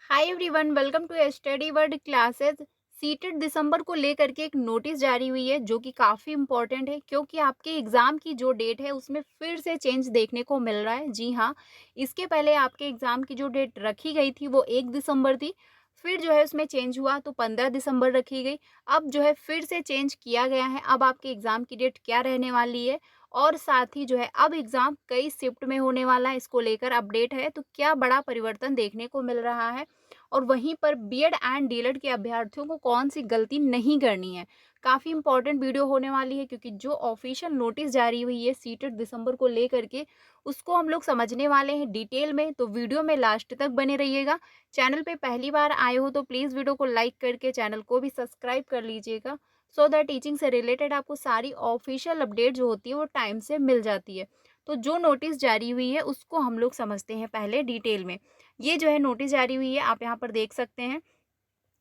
Hi everyone, welcome to study world classes. CTET दिसंबर को लेकर के एक नोटिस जारी हुई है जो कि काफ़ी इम्पोर्टेंट है, क्योंकि आपके एग्ज़ाम की जो डेट है उसमें फिर से चेंज देखने को मिल रहा है। जी हाँ, इसके पहले आपके एग्ज़ाम की जो डेट रखी गई थी वो 1 दिसंबर थी। फिर जो है उसमें चेंज हुआ तो 15 दिसंबर रखी गई। अब जो है फिर से चेंज किया गया है। अब आपके एग्ज़ाम की डेट क्या रहने वाली है, और साथ ही जो है अब एग्ज़ाम कई शिफ्ट में होने वाला है, इसको लेकर अपडेट है। तो क्या बड़ा परिवर्तन देखने को मिल रहा है, और वहीं पर बीएड एंड डीएलएड के अभ्यर्थियों को कौन सी गलती नहीं करनी है। काफ़ी इंपॉर्टेंट वीडियो होने वाली है, क्योंकि जो ऑफिशियल नोटिस जारी हुई है सीटेट दिसंबर को लेकर के, उसको हम लोग समझने वाले हैं डिटेल में। तो वीडियो में लास्ट तक बने रहिएगा। चैनल पे पहली बार आए हो तो प्लीज़ वीडियो को लाइक करके चैनल को भी सब्सक्राइब कर लीजिएगा, सो दैट टीचिंग से रिलेटेड आपको सारी ऑफिशियल अपडेट जो होती है वो टाइम से मिल जाती है। तो जो नोटिस जारी हुई है उसको हम लोग समझते हैं पहले डिटेल में। ये जो है नोटिस जारी हुई है, आप यहाँ पर देख सकते हैं।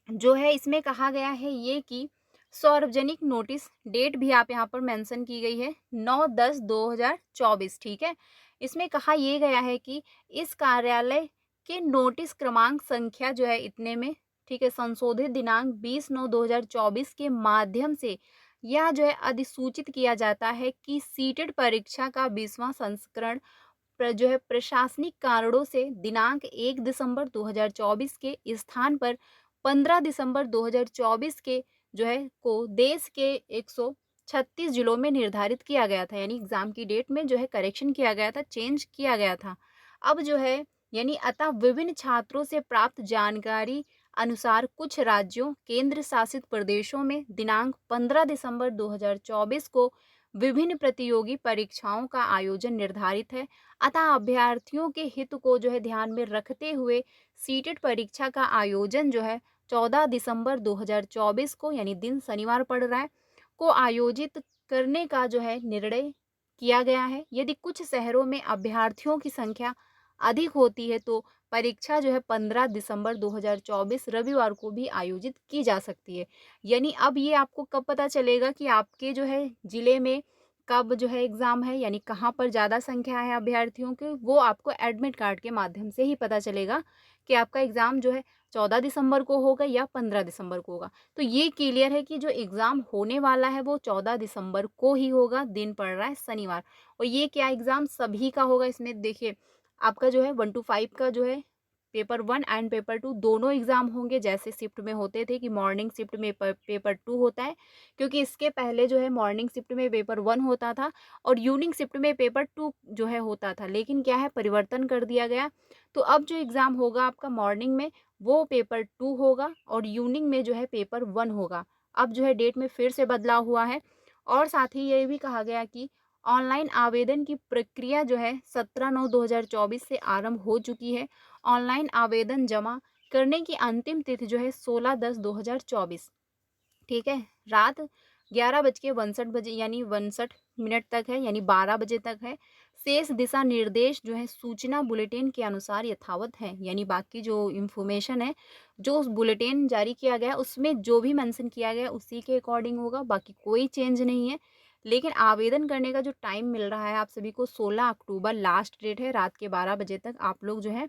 जो है इसमें कहा गया है ये कि सार्वजनिक नोटिस, डेट भी आप यहाँ पर मेंशन की गई है 9/10/2024, ठीक है। इसमें कहा ये गया है कि इस कार्यालय के नोटिस क्रमांक संख्या जो है इतने में, ठीक है, संशोधित दिनांक 20/9/2024 के माध्यम से यह जो है अधिसूचित किया जाता है कि सीटेट परीक्षा का 20वां संस्करण जो है प्रशासनिक कारणों से दिनांक 1 दिसंबर 2024 के स्थान पर 15 दिसंबर 2024 के जो है को देश के 136 जिलों में निर्धारित किया गया था। यानी एग्जाम की डेट में जो है करेक्शन किया गया था, चेंज किया गया था। अब जो है यानी अतः विभिन्न छात्रों से प्राप्त जानकारी अनुसार कुछ राज्यों केंद्र शासित प्रदेशों में दिनांक 15 दिसंबर 2024 को विभिन्न प्रतियोगी परीक्षाओं का आयोजन निर्धारित है। अतः अभ्यर्थियों के हित को जो है ध्यान में रखते हुए सीटेट परीक्षा का आयोजन जो है 14 दिसंबर 2024 को, यानी दिन शनिवार पड़ रहा है, को आयोजित करने का जो है निर्णय किया गया है। यदि कुछ शहरों में अभ्यर्थियों की संख्या अधिक होती है तो परीक्षा जो है 15 दिसंबर 2024 रविवार को भी आयोजित की जा सकती है। यानी अब ये आपको कब पता चलेगा कि आपके जो है ज़िले में कब जो है एग्ज़ाम है, यानी कहाँ पर ज़्यादा संख्या है अभ्यर्थियों की, वो आपको एडमिट कार्ड के माध्यम से ही पता चलेगा कि आपका एग्ज़ाम जो है 14 दिसंबर को होगा या 15 दिसंबर को होगा। तो ये क्लियर है कि जो एग्ज़ाम होने वाला है वो 14 दिसंबर को ही होगा, दिन पड़ रहा है शनिवार। और ये क्या एग्ज़ाम सभी का होगा, इसमें देखिए आपका जो है 1 to 5 का जो है पेपर 1 एंड पेपर 2 दोनों एग्ज़ाम होंगे, जैसे शिफ्ट में होते थे कि मॉर्निंग शिफ्ट में पेपर 2 होता है, क्योंकि इसके पहले जो है मॉर्निंग शिफ्ट में पेपर 1 होता था और इवनिंग शिफ्ट में पेपर 2 जो है होता था। लेकिन क्या है, परिवर्तन कर दिया गया। तो अब जो एग्ज़ाम होगा आपका मॉर्निंग में वो पेपर 2 होगा और इवनिंग में जो है पेपर 1 होगा। अब जो है डेट में फिर से बदलाव हुआ है। और साथ ही ये भी कहा गया कि ऑनलाइन आवेदन की प्रक्रिया जो है 17/9/2024 से आरंभ हो चुकी है। ऑनलाइन आवेदन जमा करने की अंतिम तिथि जो है 16/10/2024, ठीक है, रात 11:62 यानी 62 तक है, यानी 12 बजे तक है। शेष दिशा निर्देश जो है सूचना बुलेटिन के अनुसार यथावत है, यानी बाकी जो इन्फॉर्मेशन है जो उस बुलेटिन जारी किया गया उसमें जो भी मेंशन किया गया उसी के अकॉर्डिंग होगा, बाकी कोई चेंज नहीं है। लेकिन आवेदन करने का जो टाइम मिल रहा है आप सभी को, 16 अक्टूबर लास्ट डेट है, रात के 12 बजे तक आप लोग जो है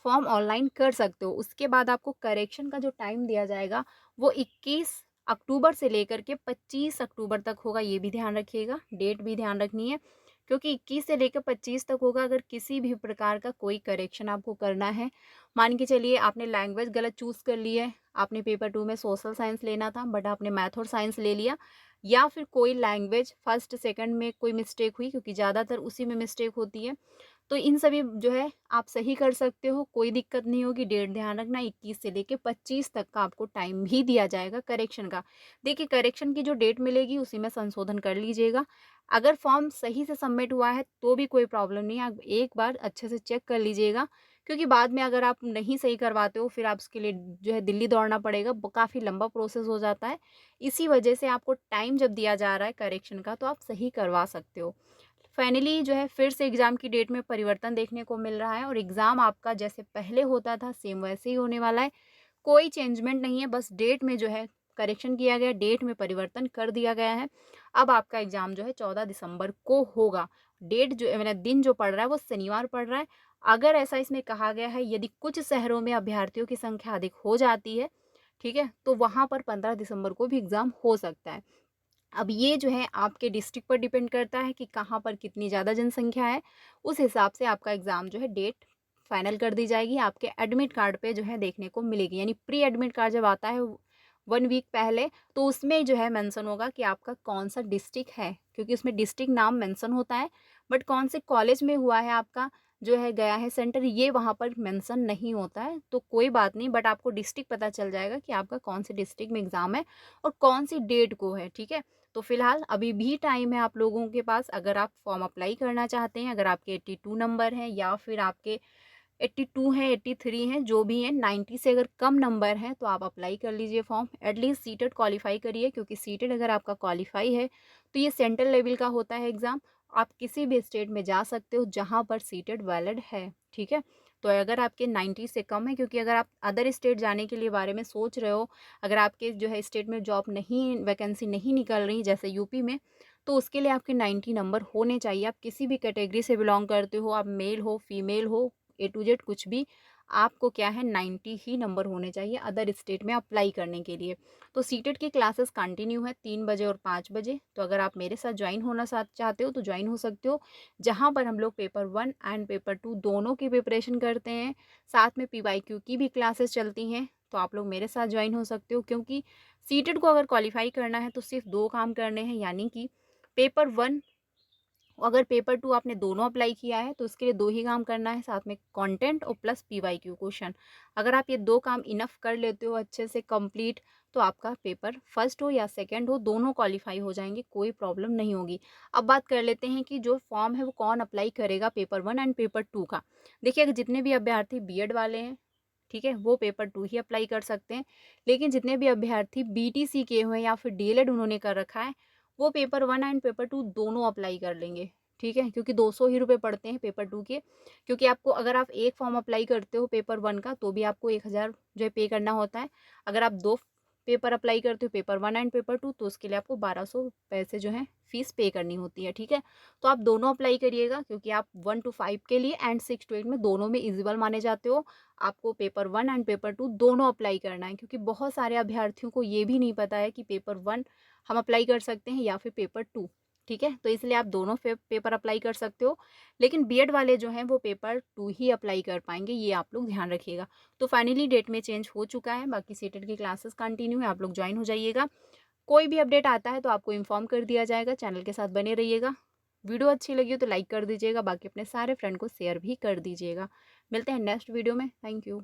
फॉर्म ऑनलाइन कर सकते हो। उसके बाद आपको करेक्शन का जो टाइम दिया जाएगा वो 21 अक्टूबर से लेकर के 25 अक्टूबर तक होगा। ये भी ध्यान रखिएगा, डेट भी ध्यान रखनी है, क्योंकि 21 से लेकर 25 तक होगा। अगर किसी भी प्रकार का कोई करेक्शन आपको करना है, मान के चलिए आपने लैंग्वेज गलत चूज़ कर ली है, आपने पेपर 2 में सोशल साइंस लेना था बट आपने मैथ और साइंस ले लिया, या फिर कोई लैंग्वेज फर्स्ट सेकंड में कोई मिस्टेक हुई, क्योंकि ज़्यादातर उसी में मिस्टेक होती है, तो इन सभी जो है आप सही कर सकते हो, कोई दिक्कत नहीं होगी। डेट ध्यान रखना, 21 से लेके 25 तक का आपको टाइम भी दिया जाएगा करेक्शन का। देखिए करेक्शन की जो डेट मिलेगी उसी में संशोधन कर लीजिएगा। अगर फॉर्म सही से सबमिट हुआ है तो भी कोई प्रॉब्लम नहीं है, आप एक बार अच्छे से चेक कर लीजिएगा, क्योंकि बाद में अगर आप नहीं सही करवाते हो फिर आप उसके लिए जो है दिल्ली दौड़ना पड़ेगा, काफ़ी लंबा प्रोसेस हो जाता है। इसी वजह से आपको टाइम जब दिया जा रहा है करेक्शन का तो आप सही करवा सकते हो। फाइनली जो है फिर से एग्ज़ाम की डेट में परिवर्तन देखने को मिल रहा है, और एग्ज़ाम आपका जैसे पहले होता था सेम वैसे ही होने वाला है। कोई चेंजमेंट नहीं है, बस डेट में जो है करेक्शन किया गया, डेट में परिवर्तन कर दिया गया है। अब आपका एग्ज़ाम जो है 14 दिसंबर को होगा। डेट जो मैंने दिन जो पड़ रहा है वो शनिवार पड़ रहा है। अगर ऐसा इसमें कहा गया है यदि कुछ शहरों में अभ्यर्थियों की संख्या अधिक हो जाती है, ठीक है, तो वहाँ पर 15 दिसंबर को भी एग्ज़ाम हो सकता है। अब ये जो है आपके डिस्ट्रिक्ट पर डिपेंड करता है कि कहाँ पर कितनी ज़्यादा जनसंख्या है, उस हिसाब से आपका एग्ज़ाम जो है डेट फाइनल कर दी जाएगी, आपके एडमिट कार्ड पे जो है देखने को मिलेगी। यानी प्री एडमिट कार्ड जब आता है 1 वीक पहले, तो उसमें जो है मेंशन होगा कि आपका कौन-सा डिस्ट्रिक्ट है, क्योंकि उसमें डिस्ट्रिक्ट नाम मेंशन होता है, बट कौन से कॉलेज में हुआ है आपका जो है गया है सेंटर, ये वहाँ पर मेंशन नहीं होता है। तो कोई बात नहीं, बट आपको डिस्ट्रिक्ट पता चल जाएगा कि आपका कौन से डिस्ट्रिक्ट में एग्ज़ाम है और कौन-सी डेट को है, ठीक है? तो फिलहाल अभी भी टाइम है आप लोगों के पास, अगर आप फॉर्म अप्लाई करना चाहते हैं, अगर आपके 82 नंबर हैं या फिर आपके 82 हैं, 83 हैं, जो भी हैं, 90 से अगर कम नंबर हैं तो आप अप्लाई कर लीजिए फॉर्म। एटलीस्ट सीटेट क्वालिफाई करिए, क्योंकि सीटेट अगर आपका क्वालिफाई है तो ये सेंट्रल लेवल का होता है एग्ज़ाम। आप किसी भी स्टेट में जा सकते हो जहाँ पर सीटेट वैलिड है, ठीक है? तो अगर आपके 90 से कम है, क्योंकि अगर आप अदर स्टेट जाने के लिए बारे में सोच रहे हो, अगर आपके जो है स्टेट में जॉब नहीं, वैकेंसी नहीं निकल रही जैसे यूपी में, तो उसके लिए आपके 90 नंबर होने चाहिए। आप किसी भी कैटेगरी से बिलॉन्ग करते हो, आप मेल हो, फीमेल हो, ए टू जेड कुछ भी, आपको क्या है 90 ही नंबर होने चाहिए अदर स्टेट में अप्लाई करने के लिए। तो सीटेट की क्लासेस कंटिन्यू है 3 बजे और 5 बजे। तो अगर आप मेरे साथ ज्वाइन होना साथ चाहते हो तो ज्वाइन हो सकते हो, जहाँ पर हम लोग पेपर 1 एंड पेपर 2 दोनों की प्रिपरेशन करते हैं। साथ में पीवाईक्यू की भी क्लासेस चलती हैं, तो आप लोग मेरे साथ ज्वाइन हो सकते हो, क्योंकि सीटेट को अगर क्वालिफाई करना है तो सिर्फ 2 काम करने हैं, यानी कि पेपर 1, अगर पेपर 2 आपने दोनों अप्लाई किया है तो उसके लिए 2 ही काम करना है, साथ में कंटेंट और प्लस पीवाईक्यू क्वेश्चन। अगर आप ये 2 काम इनफ कर लेते हो अच्छे से कंप्लीट, तो आपका पेपर फर्स्ट हो या सेकंड हो, दोनों क्वालिफाई हो जाएंगे, कोई प्रॉब्लम नहीं होगी। अब बात कर लेते हैं कि जो फॉर्म है वो कौन अप्लाई करेगा पेपर 1 एंड पेपर 2 का। देखिए, अगर जितने भी अभ्यर्थी बीएड वाले हैं, ठीक है, वो पेपर 2 ही अप्लाई कर सकते हैं। लेकिन जितने भी अभ्यर्थी बीटीसी के हुए हैं या फिर डीएलएड उन्होंने कर रखा है, वो पेपर 1 एंड पेपर 2 दोनों अप्लाई कर लेंगे, ठीक है? क्योंकि 200 ही रुपए पड़ते हैं पेपर 2 के, क्योंकि आपको अगर आप एक फॉर्म अप्लाई करते हो पेपर 1 का तो भी आपको 1000 जो है पे करना होता है। अगर आप 2 पेपर अप्लाई करते हो पेपर 1 एंड पेपर 2, तो उसके लिए आपको 1200 पैसे जो है फीस पे करनी होती है, ठीक है? तो आप दोनों अप्लाई करिएगा, क्योंकि आप 1 टू 5 के लिए एंड 6 टू 8 में दोनों में इलिजिबल माने जाते हो। आपको पेपर 1 एंड पेपर 2 दोनों अप्लाई करना है, क्योंकि बहुत सारे अभ्यर्थियों को ये भी नहीं पता है कि पेपर 1 हम अप्लाई कर सकते हैं या फिर पेपर 2, ठीक है? तो इसलिए आप दोनों पेपर अप्लाई कर सकते हो, लेकिन बीएड वाले जो हैं वो पेपर 2 ही अप्लाई कर पाएंगे, ये आप लोग ध्यान रखिएगा। तो फाइनली डेट में चेंज हो चुका है, बाकी सीटेट की क्लासेस कंटिन्यू है, आप लोग ज्वाइन हो जाइएगा। कोई भी अपडेट आता है तो आपको इन्फॉर्म कर दिया जाएगा, चैनल के साथ बने रहिएगा। वीडियो अच्छी लगी हो तो लाइक कर दीजिएगा, बाकी अपने सारे फ्रेंड को शेयर भी कर दीजिएगा। मिलते हैं नेक्स्ट वीडियो में। Thank you.